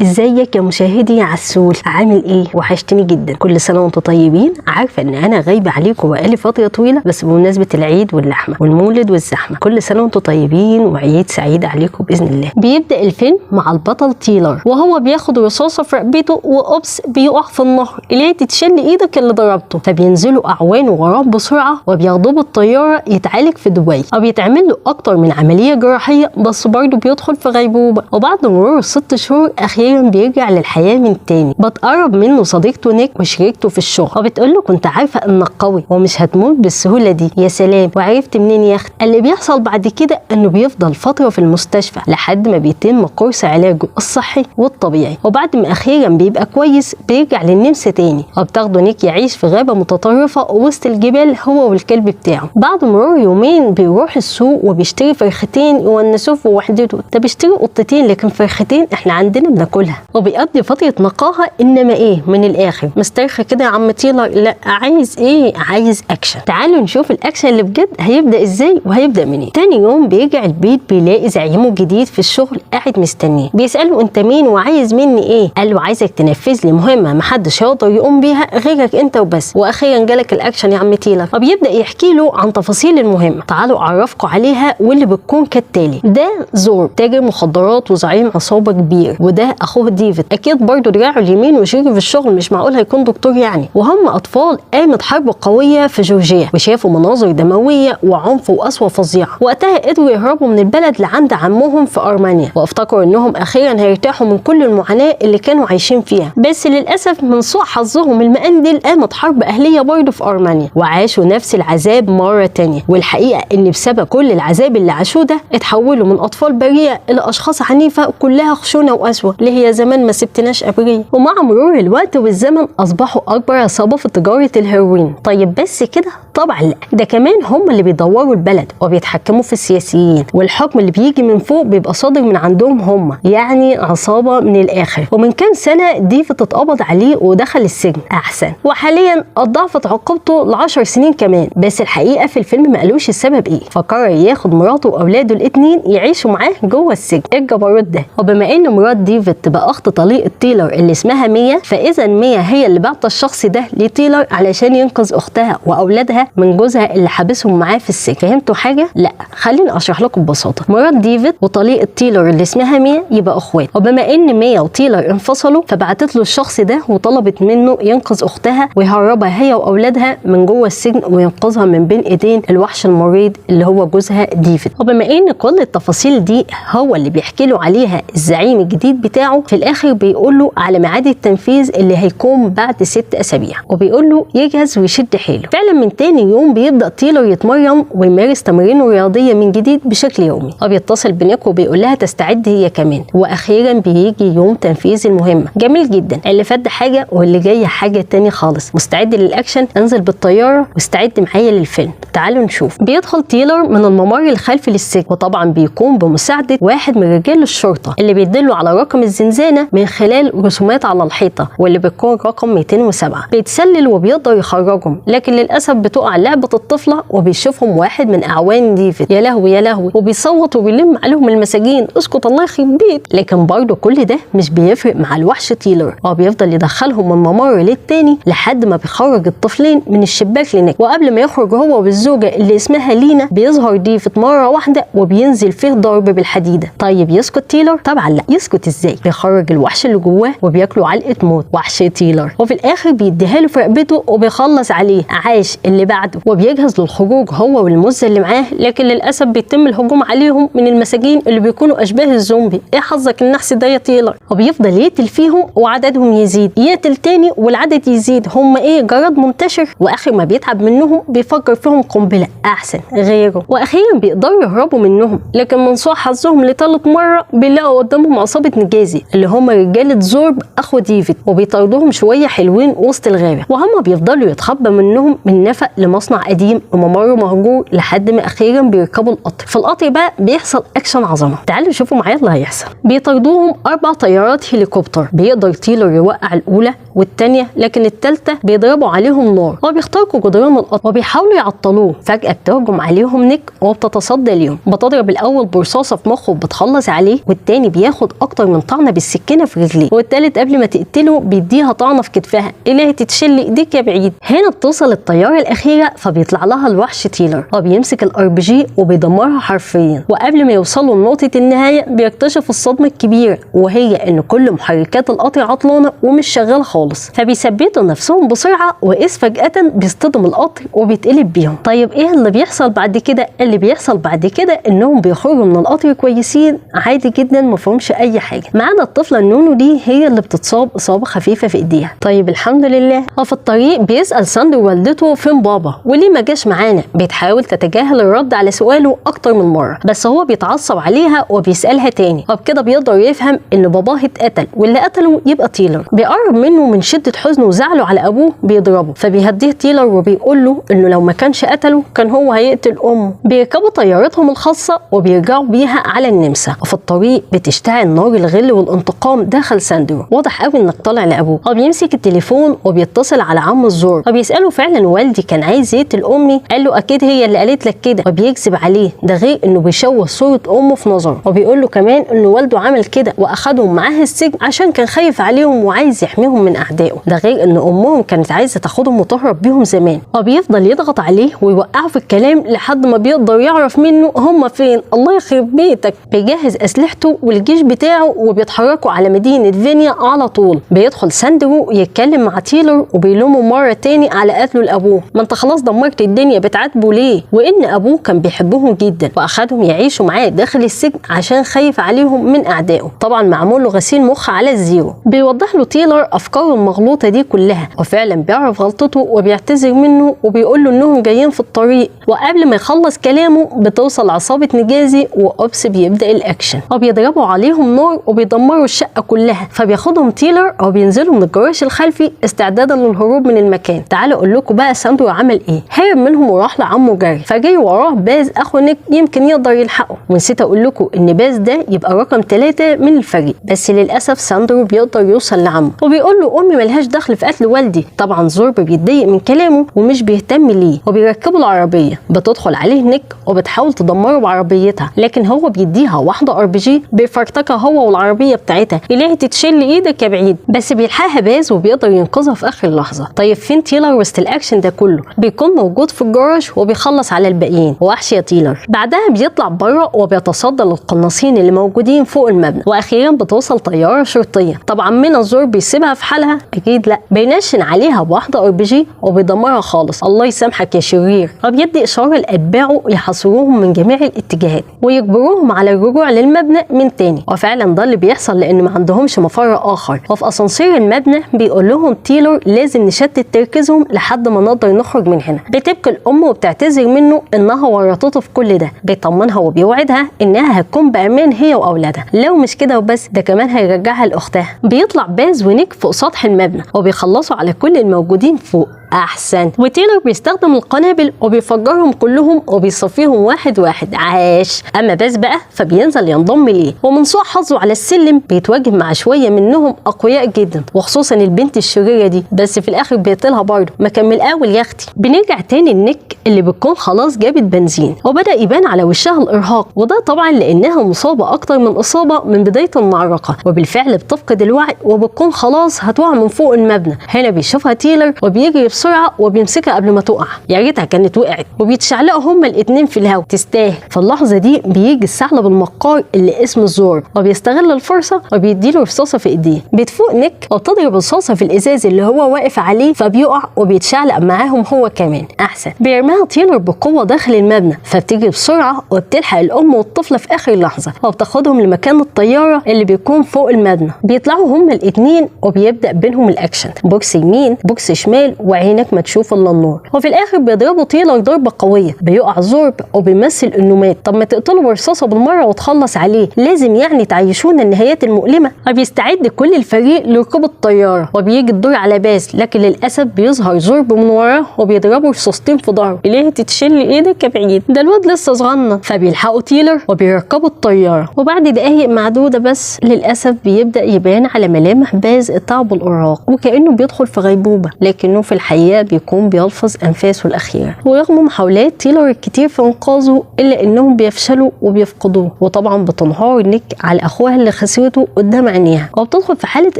ازيك يا مشاهدي عسول، عامل ايه؟ وحشتني جدا. كل سنه وانتم طيبين. عارفه ان انا غايبه عليكم بقالي فتره طويله، بس بمناسبه العيد واللحمه والمولد والزحمه. كل سنه وانتم طيبين وعيد سعيد عليكم باذن الله. بيبدا الفيلم مع البطل تيلر وهو بياخد رصاصه في رقبته، واوبس بيقع في النهر. اللي تتشل ايدك اللي ضربته. فبينزلوا اعوانه وراه بسرعه وبياخدوه بالطياره يتعالج في دبي، او بيتعمل له اكتر من عمليه جراحيه، بس برضه بيدخل في غيبوبه. وبعد مرور 6 شهور اخيرا بيرجع للحياه من تاني. بتقرب منه صديقته نيك وشريكته في الشغل، وبتقول له كنت عارفه انك قوي ومش هتموت بالسهوله دي. يا سلام، وعرفت منين يا اختي؟ اللي بيحصل بعد كده انه بيفضل فتره في المستشفى لحد ما بيتم كورس علاجه الصحي والطبيعي، وبعد ما اخيرا بيبقى كويس بيرجع للنمسا تاني. وبتاخده نيك يعيش في غابه متطرفه وسط الجبال هو والكلب بتاعه. بعد مرور يومين بيروح السوق وبيشتري فرختين يونسوه في وحدته. ده بيشتري قطتين، لكن فرختين احنا عندنا بناكلها. وبيقضي فتره نقاهه، انما ايه من الاخر مسترخي كده يا عم تيلر. لا، عايز ايه؟ عايز اكشن. تعالوا نشوف الاكشن اللي بجد هيبدا ازاي وهيبدا منين. تاني يوم بيرجع البيت بيلاقي زعيمه الجديد في الشغل قاعد مستنيه. بيساله انت مين وعايز مني ايه؟ قال له عايزك تنفذ لي مهمه محدش هيقدر يقوم بيها غيرك انت وبس. واخيرا جالك الاكشن يا عم تيلر. فبيبدا يحكي له عن تفاصيل المهمه. تعالوا اعرفكم عليها، واللي بتكون كالتالي: ده زور تاجر مخدرات وزعيم عصابه كبير، وده اخوه ديفيد، اكيد برضه دراعه اليمين وشريكه في الشغل، مش معقول هيكون دكتور يعني. وهم اطفال قامت حرب قويه في جورجيا، وشافوا مناظر دمويه وعنف وقسوه فظيعه. وقتها قدروا يهربوا من البلد لعند عمهم في ارمينيا، وافتكروا انهم اخيرا هيرتاحوا من كل المعاناه اللي كانوا عايشين فيها. بس للاسف من سوء حظهم المقندل قامت حرب اهليه برضه في ارمينيا، وعاشوا نفس العذاب مره تانية. والحقيقه ان بسبب كل العذاب اللي عاشوه ده اتحولوا من اطفال بريئه الى اشخاص عنيفه كلها خشونه وقسوه، اللي هي زمان ما سبتناش ابريه. ومع مرور الوقت والزمن اصبحوا اكبر عصابه في تجاره الهيروين. طيب بس كده؟ طبعا لا، ده كمان هم اللي بيدوروا البلد وبيتحكموا في السياسيين، والحكم اللي بيجي من فوق بيبقى صادر من عندهم هم، يعني عصابه من الاخر. ومن كام سنه ديفيد اتقبض عليه ودخل السجن احسن، وحاليا اتضاعفت عقوبته ل10 سنين كمان. بس الحقيقه في الفيلم ما قالوش السبب ايه، فقرر ياخد مراته واولاده الاثنين يعيشوا معاه جوه السجن. ايه الجبروت ده؟ وبما ان مرات ديفيد تبقى اخت طليقه تيلر اللي اسمها ميا، فاذا ميا هي اللي بعت الشخص ده لتيلر علشان ينقذ اختها واولادها من جوزها اللي حابسهم معاه في السجن. فهمتوا حاجه؟ لا، خليني اشرح لكم ببساطه. مرات ديفيد وطليقه تيلر اللي اسمها ميا يبقى اخوات، وبما ان ميا وتيلر انفصلوا فبعتت له الشخص ده وطلبت منه ينقذ اختها ويهربها هي واولادها من جوه السجن وينقذها من بين ايدين الوحش المريض اللي هو جوزها ديفيد. وبما ان كل التفاصيل دي هو اللي بيحكي له عليها الزعيم الجديد بتاعه، في الاخر بيقول له على ميعاد التنفيذ اللي هيكون بعد 6 أسابيع، وبيقول له يجهز ويشد حيله. فعلا من تاني يوم بيبدا تيلر يتمرن ويمارس تمارينه الرياضيه من جديد بشكل يومي، وبيتصل بنيك وبيقول لها تستعد هي كمان. واخيرا بيجي يوم تنفيذ المهمه. جميل جدا. اللي فات حاجه واللي جايه حاجه تاني خالص. مستعد للاكشن؟ انزل بالطياره واستعد معايا للفيلم. تعالوا نشوف. بيدخل تيلر من الممر الخلفي للسجن، وطبعا بيقوم بمساعده واحد من رجال الشرطه اللي بيدله على رقم الزنزانه من خلال رسومات على الحيطه، واللي بتكون رقم 207. بيتسلل وبيقدر يخرجهم، لكن للاسف بتقع لعبه الطفله وبيشوفهم واحد من اعوان ديفيد. يا لهوي يا لهوي، وبيصوت وبيلم عليهم المساجين. اسكت الله يخرب بيت. لكن برضه كل ده مش بيفرق مع الوحش تيلر، هو بيفضل يدخلهم من ممر للتاني لحد ما بيخرج الطفلين من الشباك لنيك. وقبل ما يخرج هو والزوجه اللي اسمها لينا بيظهر ديفيد مره واحده وبينزل فيه ضرب بالحديده. طيب يسكت تيلر؟ طبعا لا. يسكت ازاي؟ بيخرج الوحش اللي جواه وبياكله علقه موت وحش تيلر، وفي الاخر بيديها له في رقبته وبيخلص عليه. عاش اللي بعده وبيجهز للخروج هو والمزه اللي معاه، لكن للاسف بيتم الهجوم عليهم من المساجين اللي بيكونوا اشباه الزومبي. ايه حظك النحس ده يا تيلر؟ وبيفضل يقتل فيهم وعددهم يزيد، يقتل تاني والعدد يزيد. هم ايه، جراد منتشر. واخر ما بيتعب منهم بيفجر فيهم قنبله احسن غيره. واخيرا بيقدروا يهربوا منهم، لكن من سوء حظهم لثالث مره بيلاقوا قدامهم عصابه نجازي اللي هم رجاله زورب اخو ديفيد، وبيطاردوهم شويه حلوين وسط الغابه. وهم بيفضلوا يتخبى منهم من نفق لمصنع قديم وممر مهجور لحد ما اخيرا بيركبوا القطر. في القطر بقى بيحصل اكشن عظمه. تعالوا شوفوا معايا اللي هيحصل. بيطاردوهم 4 طيارات هليكوبتر. بيقدر تيلر يوقع الاولى والثانيه، لكن الثالثه بيضربوا عليهم نار وبيخترقوا جدران القطر وبيحاولوا يعطلوه. فجاه بتهجم عليهم نيك وبتتصدى ليهم، بتضرب الاول برصاصه في مخه وبتخلص عليه، والتاني بياخد اكتر من طعن طعنه بالسكينه في رجليه، والتالت قبل ما تقتله بيديها طعنه في كتفها. الهي تتشل ايديك يا بعيد. هنا بتوصل الطياره الاخيره، فبيطلع لها الوحش تيلر وبيمسك الار بي جي وبيدمرها حرفيا. وقبل ما يوصلوا لنقطه النهايه بيكتشف الصدمه الكبيره، وهي ان كل محركات القطر عطلانه ومش شغاله خالص، فبيثبتوا نفسهم بسرعه، واذ فجاه بيصطدم القطر وبيتقلب بيهم. طيب ايه اللي بيحصل بعد كده؟ اللي بيحصل بعد كده انهم بيخرجوا من القطر كويسين عادي جدا، ما فيهمش اي حاجه، ما عدا الطفله النونو دي هي اللي بتصاب اصابه خفيفه في ايديها. طيب الحمد لله. وفي الطريق بيسال ساندرو والدته فين بابا وليه ما جاش معانا. بتحاول تتجاهل الرد على سؤاله اكتر من مره، بس هو بيتعصب عليها وبيسالها تاني، وبكده بيقدر يفهم ان باباه اتقتل واللي قتله يبقى تيلر. بيقرب منه من شده حزنه وزعله على ابوه بيضربه، فبيهديه تيلر وبيقول له انه لو ما كانش قتله كان هو هيقتل امه. بيركبوا طيارتهم الخاصه وبيرجعوا بيها على النمسا، وفي الطريق بتشتعل نار الغل والانتقام داخل ساندرو. واضح قوي انك طالع لابوه. هو بيمسك التليفون وبيتصل على عم الزور وبيساله فعلا والدي كان عايز يقتل امي؟ قال له اكيد هي اللي قالت لك كده، وبيكذب عليه. ده غير انه بيشوه صوره امه في نظره، وبيقول له كمان انه والده عمل كده واخدهم معاه السجن عشان كان خايف عليهم وعايز يحميهم من اعدائه. ده غير ان امهم كانت عايزه تاخدهم وتهرب بيهم زمان. وبيفضل يضغط عليه ويوقعه في الكلام لحد ما بيقدر يعرف منه هم فين. الله يخرب بيتك. بيجهز اسلحته والجيش بتاعه وبيتحركوا على مدينه فينيا على طول. بيدخل ساندرو يتكلم مع تيلر وبيلومه مره تاني على قتله لابوه. ما انت خلاص دمرت الدنيا، بتعاتبه ليه؟ وان ابوه كان بيحبهم جدا واخدهم يعيشوا معاه داخل السجن عشان خايف عليهم من اعدائه. طبعا معمول له غسيل مخ على الزيرو. بيوضح له تيلر افكاره المغلوطه دي كلها، وفعلا بيعرف غلطته وبيعتذر منه وبيقول له انهم جايين في الطريق. وقبل ما يخلص كلامه بتوصل عصابه نجازي واوبس بيبدا الاكشن، وبيضربوا عليهم نار وبيدمروا الشقه كلها. فبياخدهم تيلر وبينزلوا من الجراج الخلفي استعدادا للهروب من المكان. تعالوا اقول لكم بقى ساندرو عمل ايه. هرب منهم وراح لعمه جاري، فجاي وراه باز اخو نيك يمكن يقدر يلحقه. ونسيت اقول لكم ان باز ده يبقى رقم 3 من الفريق. بس للاسف ساندرو بيقدر يوصل لعمه وبيقول له امي ملهاش دخل في قتل والدي. طبعا زورب بيتضايق من كلامه ومش بيهتم ليه، وبيركبوا العربيه. بتدخل عليه نيك وبتحاول تدمره بعربيتها، لكن هو بيديها واحده ار بي جي بيفرتكها هو والعربيه بتاعتها. الهي تتشل ايدك يا بعيد. بس بيلحقها باز وبيقدر ينقذها في اخر لحظه. طيب فين تيلر وسط الاكشن ده كله؟ بيكون موجود في الجراج وبيخلص على الباقيين. وحش يا تيلر. بعدها بيطلع بره وبيتصدى للقناصين اللي موجودين فوق المبنى. واخيرا بتوصل طياره شرطيه. طبعا من الزور بيسيبها في حالها؟ اكيد لا، بينشن عليها بواحده ار بي جي وبيدمرها خالص. الله يسامحك يا شرير. وبيدي اشاره لاتباعه يحاصروهم من جميع الاتجاهات ويجبروهم على الرجوع للمبنى من تاني. وفعلا ده اللي بيحصل لان ما عندهمش مفر اخر. وفي اسانسير المبنى بيقول لهم تيلر لازم نشتت تركيزهم لحد ما نقدر نخرج من هنا. بتبكي الام وبتعتذر منه انها ورطته في كل ده. بيطمنها وبيوعدها انها هتكون بامان هي واولادها. لو مش كده وبس، ده كمان هيرجعها لاختها. بيطلع باز ونيك فوق سطح المبنى وبيخلصوا على كل الموجودين فوق. احسن. وتيلر بيستخدم القنابل وبيفجرهم كلهم وبيصفيهم واحد واحد. عاش. اما باز بقى فبينزل ينضم ليه، ومن سوء حظه على السلم بيتواجه مع شويه منهم اقوياء جدا، وخصوصا البنت الشريره دي. بس في الاخر بيقتلها برضه. ما كمل اول يا اختي. بنرجع تاني لنيك اللي بتكون خلاص جابت بنزين وبدا يبان على وشها الارهاق، وده طبعا لانها مصابه اكتر من اصابه من بدايه المعركه، وبالفعل بتفقد الوعي وبتكون خلاص هتقع من فوق المبنى. هنا بيشوفها تيلر وبيجري بسرعه وبيمسكها قبل ما تقع. يا ريتها كانت وقعت. وبيتشعلقوا هما الاثنين في الهواء. تستاهل. في اللحظه دي بيجي الثعلب المكار اللي اسمه زورب وبيستغل الفرصه وبيديله رصاصه في ايديه. بتفوق نيك وبتضرب رصاصه في الازاز اللي هو واقف عليه فبيقع وبيتشعلق معاهم هو كمان. احسن. بيرميها تيلر بقوه داخل المبنى فبتجري بسرعه وبتلحق الام والطفله في اخر لحظه وبتاخدهم لمكان الطياره اللي بيكون فوق المبنى. بيطلعوا هما الاثنين وبيبدا بينهم الاكشن، بوكس يمين بوكس شمال وعينك ما تشوف الا النور. وفي الاخر بيضربوا تيلر ضربه قويه بيقع زورب وبيمثل انه مات. طب ما تقتلوا برصاصه بالمره وتخلص عليه، لازم يعني تعيشونا النهايات المؤلمه. وبيستعد كل الفريق لركوب الطياره وبيجي الدور على باز، لكن للاسف بيظهر زورب من وراه وبيضربوا رصاصتين في ظهره. ليه تتشل ايدك يا بعيد، ده الواد لسه صغنن. فبيلحقوا تيلر وبيركبوا الطياره، وبعد دقايق معدوده بس للاسف بيبدا يبان على ملامح باز التعب والارهاق وكانه بيدخل في غيبوبه، لكنه في الحقيقه الحقيقة بيكون بيلفظ أنفاسه الأخيرة. ورغم محاولات تيلر الكتير في إنقاذه إلا إنهم بيفشلوا وبيفقدوه، وطبعا بتنهار نيك على أخوها اللي خسرته قدام عينيها، وبتدخل في حالة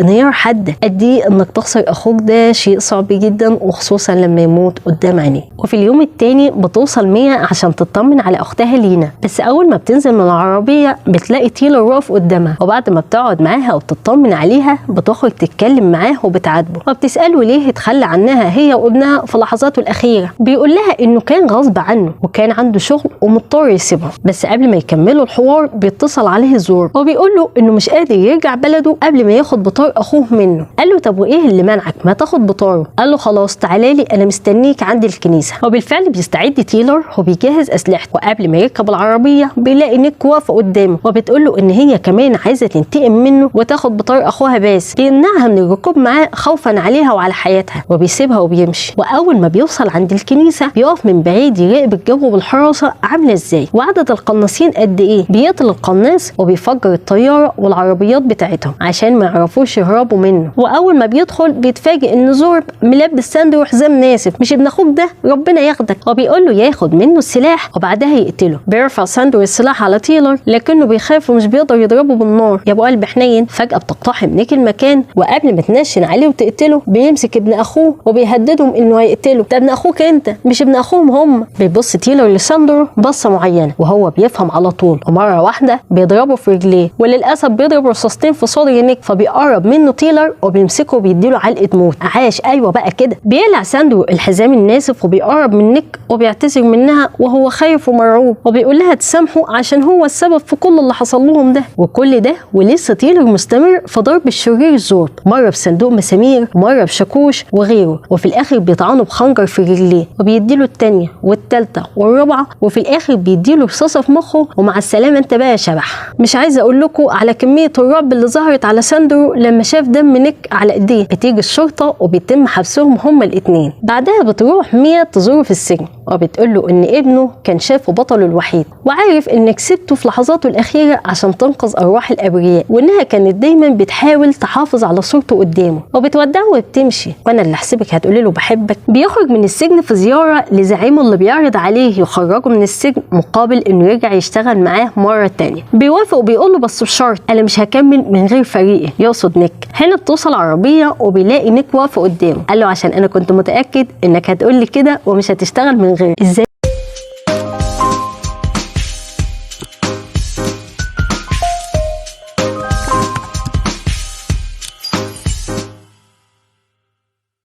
انهيار حادة. قد إيه إنك تخسر أخوك ده شيء صعب جدا، وخصوصا لما يموت قدام عينيه. وفي اليوم التاني بتوصل ميا عشان تطمن على أختها لينا، بس أول ما بتنزل من العربية بتلاقي تيلر واقف قدامها، وبعد ما بتقعد معاها وبتطمن عليها بتخرج تتكلم معاه وبتعاتبه، وبتسأله ليه اتخلى عنها هي وابنها في لحظاته الأخيرة. بيقول لها إنه كان غصب عنه وكان عنده شغل ومضطر يسيبها. بس قبل ما يكملوا الحوار بيتصل عليه زور وبيقول له إنه مش قادر يرجع بلده قبل ما ياخد بطار أخوه منه. قال له طب وإيه اللي منعك ما تاخد بطاره؟ قال له خلاص تعالى لي أنا مستنيك عند الكنيسة. وبالفعل بيستعد تيلر وبيجهز أسلحته، وقبل ما يركب العربية بيلاقي نيك واقفة قدامه وبتقول له إن هي كمان عايزة تنتقم منه وتاخد بطار أخوها، بس بيمنعها من الركوب معاه خوفا عليها وعلى حياتها، وبيسيبها وبيمشي. وأول ما بيوصل عند الكنيسة بيقف من بعيد يراقب الجو والحراسة عاملة إزاي وعدد القناصين قد إيه. بيقتل القناص وبيفجر الطيارة والعربيات بتاعتهم عشان ما يعرفوش يهربوا منه. وأول ما بيدخل بيتفاجئ إن زورب ملبس ساندرو حزام ناسف. مش ابن أخوك ده ربنا ياخدك. وبيقول له ياخد منه السلاح وبعدها يقتله. بيرفع ساندرو السلاح على تيلر لكنه بيخاف ومش بيقدر يضربه بالنار. يا ابو قلب حنين. فجأة بتقتحم نيك المكان، وقبل ما تنشن عليه وتقتله بيمسك ابن أخوه وبيهددهم إنه هيقتله. ده ابن أخوك أنت مش ابن أخوهم هم. بيبص تيلر لساندرو بصة معينة وهو بيفهم على طول، ومرة واحدة بيضربه في رجليه، وللأسف بيضرب رصاصتين في صدر نيك. فبيقرب منه تيلر وبيمسكه وبيديله علقة موت. عاش ايوه بقى كده. بيقلع ساندرو الحزام الناسف وبيقرب من نيك وبيعتذر منها وهو خايف ومرعوب، وبيقول لها تسامحه عشان هو السبب في كل اللي حصل لهم ده. وكل ده ولسه تيلر مستمر في ضرب الشرير زورب، مرة بصندوق مسامير ومرة بشاكوش وغيره، وفي الاخر بيطعنه بخنجر في رجليه وبيديله التانية والتالتة والرابعة، وفي الاخر بيديله رصاصة في مخه ومع السلامة انت بقى يا شبح. مش عايزة اقول لكم على كمية الرعب اللي ظهرت على ساندرو لما شاف دم نيك على ايديه. بتيجي الشرطة وبيتم حبسهم هما الاتنين. بعدها بتروح ميا تزوره في السجن وبتقول له ان ابنه كان شافه بطله الوحيد، وعارف ان كسبته في لحظاته الاخيره عشان تنقذ ارواح الابرياء، وانها كانت دايما بتحاول تحافظ على صورته قدامه. وبتودعه وبتمشي، وانا اللي احسبك هتقولي له بحبك. بيخرج من السجن في زياره لزعيمه اللي بيعرض عليه يخرجه من السجن مقابل انه يرجع يشتغل معاه مره تانية. بيوافق وبيقول له بس بشرط انا مش هكمل من غير فريقي، يقصد نيك. هنا بتوصل عربيه وبيلاقي نيك واقف قدامه. قال له عشان انا كنت متاكد انك هتقولي كده ومش هتشتغل من غير. ازاي